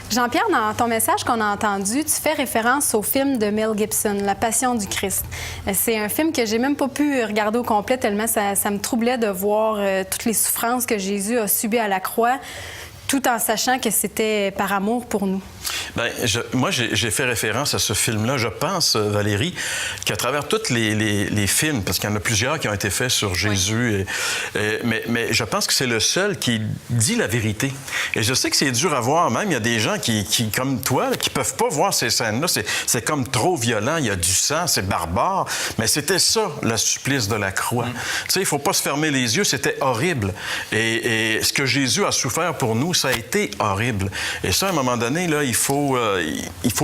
Jean-Pierre, dans ton message qu'on a entendu, tu fais référence au film de Mel Gibson, La Passion du Christ. C'est un film que j'ai même pas pu regarder au complet tellement ça me troublait de voir toutes les souffrances que Jésus a subies à la croix, tout en sachant que c'était par amour pour nous. Bien, moi, j'ai fait référence à ce film-là. Je pense, Valérie, qu'à travers tous les films, parce qu'il y en a plusieurs qui ont été faits sur Jésus, mais je pense que c'est le seul qui dit la vérité. Et je sais que c'est dur à voir, même. Il y a des gens qui comme toi, qui peuvent pas voir ces scènes-là. C'est comme trop violent, il y a du sang, c'est barbare. Mais c'était ça, le supplice de la croix. Tu sais, il faut pas se fermer les yeux, c'était horrible. Et ce que Jésus a souffert pour nous, ça a été horrible. Et ça, à un moment donné, là, il faut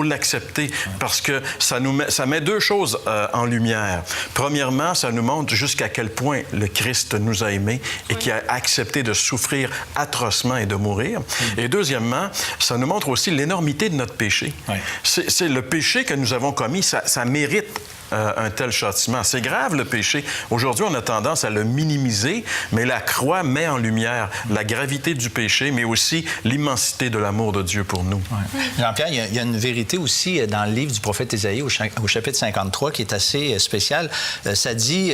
l'accepter parce que ça met deux choses en lumière. Premièrement, ça nous montre jusqu'à quel point le Christ nous a aimés et qu'il a accepté de souffrir atrocement et de mourir. Et deuxièmement, ça nous montre aussi l'énormité de notre péché. C'est le péché que nous avons commis, ça mérite un tel châtiment. C'est grave, le péché. Aujourd'hui, on a tendance à le minimiser, mais la croix met en lumière la gravité du péché, mais aussi l'immensité de l'amour de Dieu pour nous. Jean-Pierre, il y a une vérité aussi dans le livre du prophète Ésaïe, au chapitre 53, qui est assez spécial. Ça dit,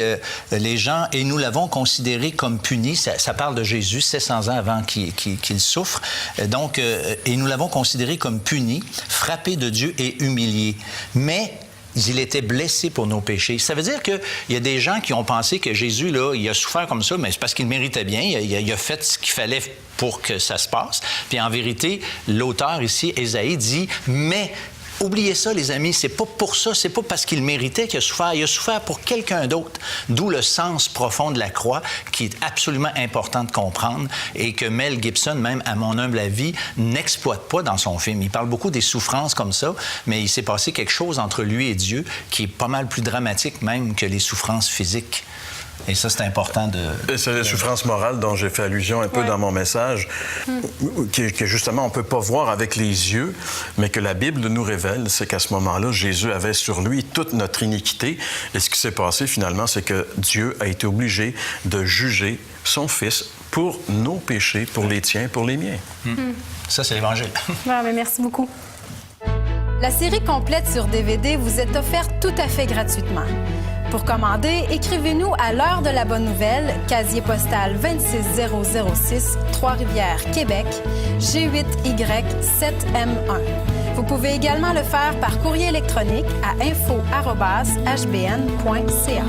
les gens, et nous l'avons considéré comme puni. Ça parle de Jésus 700 ans avant qu'il souffre. Donc, et nous l'avons considéré comme puni, frappé de Dieu et humilié. Mais il était blessé pour nos péchés. Ça veut dire qu'il y a des gens qui ont pensé que Jésus, là, il a souffert comme ça, mais c'est parce qu'il méritait bien. Il a fait ce qu'il fallait pour que ça se passe. Puis en vérité, l'auteur ici, Ésaïe, dit « Mais... » Oubliez ça, les amis, c'est pas pour ça, c'est pas parce qu'il méritait qu'il a souffert. Il a souffert pour quelqu'un d'autre. D'où le sens profond de la croix, qui est absolument important de comprendre et que Mel Gibson, même à mon humble avis, n'exploite pas dans son film. Il parle beaucoup des souffrances comme ça, mais il s'est passé quelque chose entre lui et Dieu qui est pas mal plus dramatique même que les souffrances physiques. Et ça, c'est important de... C'est la souffrance morale dont j'ai fait allusion un peu dans mon message, que justement, on ne peut pas voir avec les yeux, mais que la Bible nous révèle, c'est qu'à ce moment-là, Jésus avait sur lui toute notre iniquité. Et ce qui s'est passé, finalement, c'est que Dieu a été obligé de juger son Fils pour nos péchés, pour les tiens, pour les miens. Ça, c'est l'Évangile. Mais merci beaucoup. La série complète sur DVD vous est offerte tout à fait gratuitement. Pour commander, écrivez-nous à l'heure de la bonne nouvelle, casier postal 26006, Trois-Rivières, Québec, G8Y7M1. Vous pouvez également le faire par courrier électronique à info@hbn.ca.